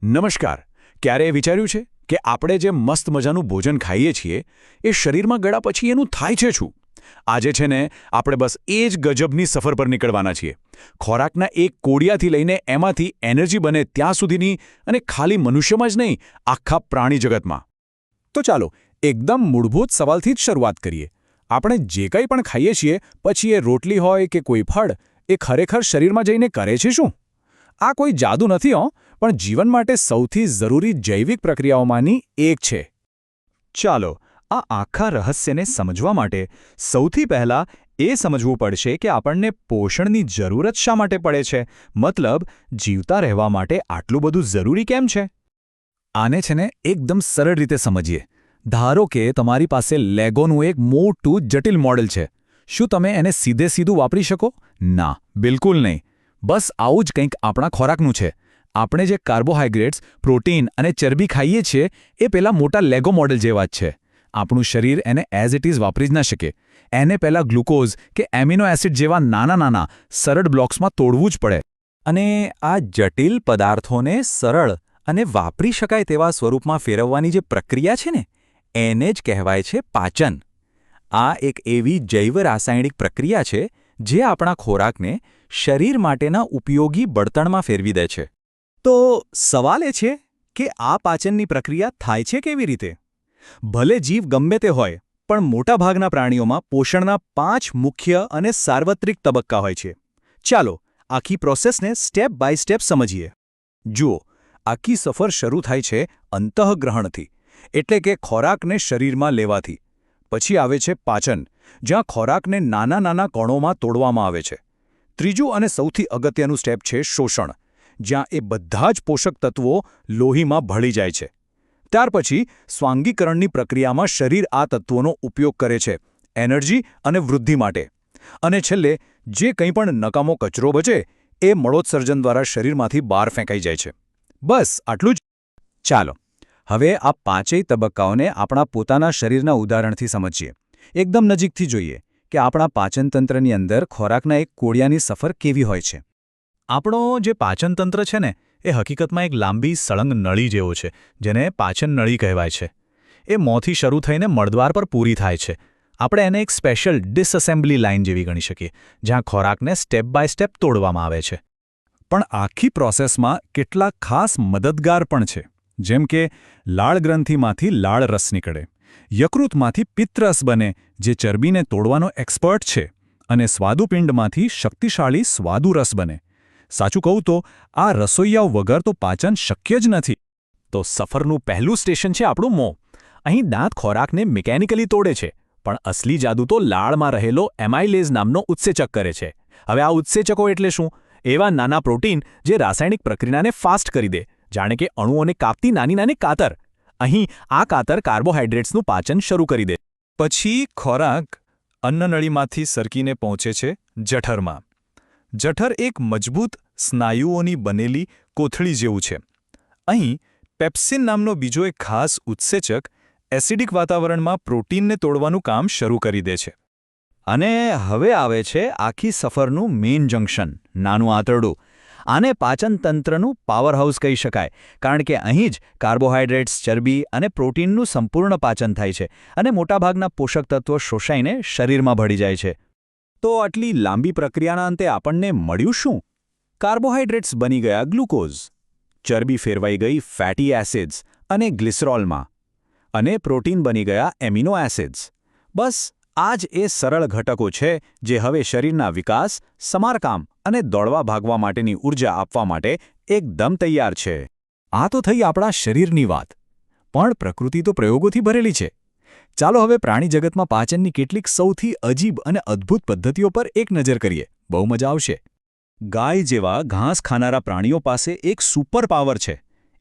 નમસ્કાર. ક્યારેય વિચાર્યું છે કે આપણે જે મસ્ત મજાનું ભોજન ખાઈએ છીએ એ શરીરમાં ગયા પછી એનું થાય છે શું? આજે છે ને આપણે બસ એ જ ગજબની સફર પર નીકળવાના છીએ. ખોરાકના એક કોડિયાથી લઈને એમાંથી એનર્જી બને ત્યાં સુધીની, અને ખાલી મનુષ્યમાં જ નહીં, આખા પ્રાણી જગતમાં. તો ચાલો એકદમ મૂળભૂત સવાલથી જ શરૂઆત કરીએ. આપણે જે કંઈ પણ ખાઈએ છીએ, પછી એ રોટલી હોય કે કોઈ ફળ, એ ખરેખર શરીરમાં જઈને કરે છે શું? આ કોઈ જાદુ નથી હો, પણ જીવન માટે સૌથી જરૂરી જૈવિક પ્રક્રિયાઓમાંની એક છે. ચાલો આ આખા રહસ્યને સમજવા માટે સૌથી પહેલાં એ સમજવું પડશે કે આપણને પોષણની જરૂરત શા માટે પડે છે. મતલબ જીવતા રહેવા માટે આટલું બધું જરૂરી કેમ છે? આને છે ને એકદમ સરળ રીતે સમજીએ. ધારો કે તમારી પાસે લેગોનું એક મોટું જટિલ મોડેલ છે. શું તમે એને સીધું વાપરી શકો? ના, બિલકુલ નહીં. બસ આવું જ કંઈક આપણા ખોરાકનું છે. આપણે જે કાર્બોહાઈડ્રેટ્સ, પ્રોટીન અને ચરબી ખાઈએ છીએ એ પેલા મોટા લેગો મોડેલ જેવા જ છે. આપણું શરીર એને એઝ ઇટ ઇઝ વાપરી જ ના શકે. એને પહેલાં ગ્લુકોઝ કે એમિનો એસિડ જેવા નાના સરળ બ્લોક્સમાં તોડવું જ પડે. અને આ જટિલ પદાર્થોને સરળ અને વાપરી શકાય તેવા સ્વરૂપમાં ફેરવવાની જે પ્રક્રિયા છે ને, એને જ કહેવાય છે પાચન. આ એક એવી જૈવ રાસાયણિક પ્રક્રિયા છે જે આપણા ખોરાકને શરીર માટેના ઉપયોગી બળતણમાં ફેરવી દે છે. તો સવાલ એ છે કે આ પાચનની પ્રક્રિયા થાય છે કેવી રીતે? ભલે જીવ ગમે તે હોય, પણ મોટાભાગના પ્રાણીઓમાં પોષણના 5 મુખ્ય અને સાર્વત્રિક તબક્કા હોય છે. ચાલો આખી પ્રોસેસને સ્ટેપ બાય સ્ટેપ સમજીએ. જુઓ, આખી સફર શરૂ થાય છે અંતઃગ્રહણથી, એટલે કે ખોરાકને શરીરમાં લેવાથી. પછી આવે છે પાચન, જ્યાં ખોરાકને નાના કણોમાં તોડવામાં આવે છે. ત્રીજું અને સૌથી અગત્યનું સ્ટેપ છે શોષણ, જ્યાં એ બધા જ પોષક તત્વો લોહીમાં ભળી જાય છે. ત્યાર પછી સ્વાંગીકરણની પ્રક્રિયામાં શરીર આ તત્વોનો ઉપયોગ કરે છે એનર્જી અને વૃદ્ધિ માટે. અને છેલ્લે જે કંઈ પણ નકામો કચરો બચે એ મળોત્સર્જન દ્વારા શરીરમાંથી બહાર ફેંકાઈ જાય છે. બસ આટલું જ. ચાલો હવે આ 5 તબક્કાઓને આપણા પોતાના શરીરના ઉદાહરણથી સમજીએ. એકદમ નજીકથી જોઈએ કે આપણા પાચનતંત્રની અંદર ખોરાકના એક કોડિયાની સફર કેવી હોય છે. આપણો જે પાચનતંત્ર છે ને, એ હકીકતમાં એક લાંબી સળંગ નળી જેવો છે, જેને પાચન નળી કહેવાય છે. એ મોંથી શરૂ થઈને મળદ્વાર પર પૂરી થાય છે. આપણે એને એક સ્પેશિયલ ડિસએસેમ્બલી લાઇન જેવી ગણી શકીએ, જ્યાં ખોરાકને સ્ટેપ બાય સ્ટેપ તોડવામાં આવે છે. પણ આખી પ્રોસેસમાં કેટલાક ખાસ મદદગાર પણ છે. જેમ કે લાળગ્રંથિમાંથી લાળ રસ નીકળે, યકૃતમાંથી પિત્તરસ બને જે ચરબીને તોડવાનો એક્સપર્ટ છે, અને સ્વાદુપિંડમાંથી શક્તિશાળી સ્વાદુરસ બને. સાચું કહું તો આ રસોઈયાઓ વગર તો પાચન શક્ય જ નથી. તો સફરનું પહેલું સ્ટેશન છે આપણું મોં. અહીં દાંત ખોરાકને મિકેનિકલી તોડે છે, પણ અસલી જાદુ તો લાળમાં રહેલો એમાઇલેઝ નામનો ઉત્સેચક કરે છે. હવે આ ઉત્સેચકો એટલે શું? એવા નાના પ્રોટીન જે રાસાયણિક પ્રક્રિયાને ફાસ્ટ કરી દે, જાણે કે અણુઓને કાપતી નાની કાતર. અહીં આ કાતર કાર્બોહાઈડ્રેટ્સનું પાચન શરૂ કરી દે. પછી ખોરાક અન્નનળીમાંથી સરકીને પહોંચે છે જઠરમાં. જઠર એક મજબૂત સ્નાયુઓની બનેલી કોથળી જેવું છે. અહીં પેપ્સિન નામનો બીજો એક ખાસ ઉત્સેચક એસિડિક વાતાવરણમાં પ્રોટીનને તોડવાનું કામ શરૂ કરી દે છે. અને હવે આવે છે આખી સફરનું મેઇન જંક્શન, નાનું આંતરડું. આને પાચનતંત્રનું પાવરહાઉસ કહી શકાય, કારણ કે અહીં જ કાર્બોહાઈડ્રેટ્સ, ચરબી અને પ્રોટીનનું સંપૂર્ણ પાચન થાય છે, અને મોટાભાગના પોષક તત્વો શોષાઈને શરીરમાં ભળી જાય છે. તો આટલી લાંબી પ્રક્રિયાના અંતે આપણને મળ્યું શું? કાર્બોહાઈડ્રેટ્સ બની ગયા ગ્લુકોઝ, ચરબી ફેરવાઈ ગઈ ફેટી એસિડ્સ અને ગ્લિસરોલમાં, અને પ્રોટીન બની ગયા એમિનો એસિડ્સ. બસ આ જ એ સરળ ઘટકો છે જે હવે શરીરના વિકાસ, સમારકામ અને દોડવા ભાગવા માટેની ઊર્જા આપવા માટે એકદમ તૈયાર છે. આ તો થઈ આપણા શરીરની વાત, પણ પ્રકૃતિ તો પ્રયોગોથી ભરેલી છે. ચાલો હવે પ્રાણી જગતમાં પાચનની કેટલીક સૌથી અજીબ અને અદ્ભુત પદ્ધતિઓ પર એક નજર કરીએ. બહુ મજા આવશે. ગાય જેવા ઘાસ ખાનારા પ્રાણીઓ પાસે એક સુપર પાવર છે.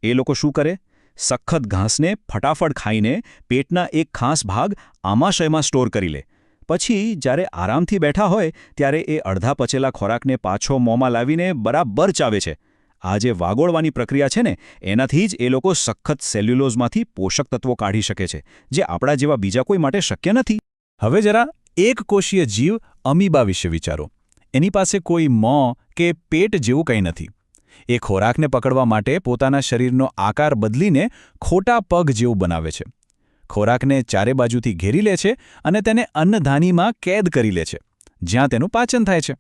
એ લોકો શું કરે? સખત ઘાસને ફટાફટ ખાઈને પેટના એક ખાસ ભાગ આમાશયમાં સ્ટોર કરી લે. પછી જ્યારે આરામથી બેઠા હોય ત્યારે એ અડધા પચેલા ખોરાકને પાછો મોંમાં લાવીને બરાબર ચાવે છે. આ જે વાગોળવાની પ્રક્રિયા છે ને, એનાથી જ એ લોકો સખત સેલ્યુલોઝમાંથી પોષક તત્વો કાઢી શકે છે, જે આપણા જેવા બીજા કોઈ માટે શક્ય નથી. હવે જરા એક કોષીય જીવ અમીબા વિશે વિચારો. એની પાસે કોઈ મોં કે પેટ જેવું કંઈ નથી. એ ખોરાકને પકડવા માટે પોતાના શરીરનો આકાર બદલીને ખોટા પગ જેવું બનાવે છે. ખોરાકને ચારે બાજુથી ઘેરી લે છે અને તેને અન્નધાનીમાં કેદ કરી લે છે, જ્યાં તેનું પાચન થાય છે.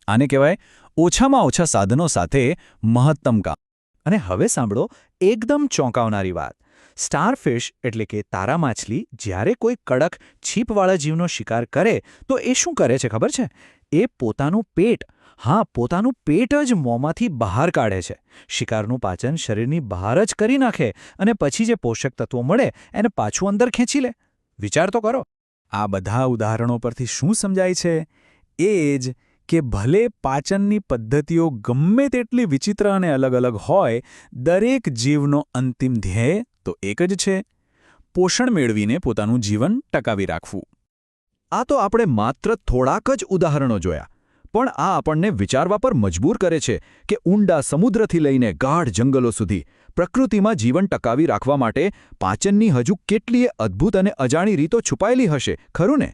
આને કહેવાય ઓછામાં ઓછા સાધનો સાથે મહત્તમ કામ. અને હવે સાંભળો એકદમ ચોંકાવનારી વાત. સ્ટારફિશ એટલે કે તારા માછલી જ્યારે કોઈ કડક છીપવાળા જીવનો શિકાર કરે તો એ શું કરે છે ખબર છે? એ પોતાનું પેટ જ મોંમાંથી બહાર કાઢે છે. શિકારનું પાચન શરીરની બહાર જ કરી નાખે અને પછી જે પોષક તત્વો મળે એને પાછું અંદર ખેંચી લે. વિચાર તો કરો. આ બધા ઉદાહરણો પરથી શું સમજાય છે? એ જ કે ભલે પાચનની પદ્ધતિઓ ગમે તેટલી વિચિત્ર અને અલગ અલગ હોય, દરેક જીવનો અંતિમ ધ્યેય તો એક જ છે: પોષણ મેળવીને પોતાનું જીવન ટકાવી રાખવું. આ તો આપણે માત્ર થોડાક જ ઉદાહરણો જોયા, પણ આ આપણને વિચારવા પર મજબૂર કરે છે કે ઊંડા સમુદ્રથી લઈને ગાઢ જંગલો સુધી પ્રકૃતિમાં જીવન ટકાવી રાખવા માટે પાચનની હજુ કેટલીય અદ્ભુત અને અજાણી રીતો છુપાયેલી હશે, ખરું ને?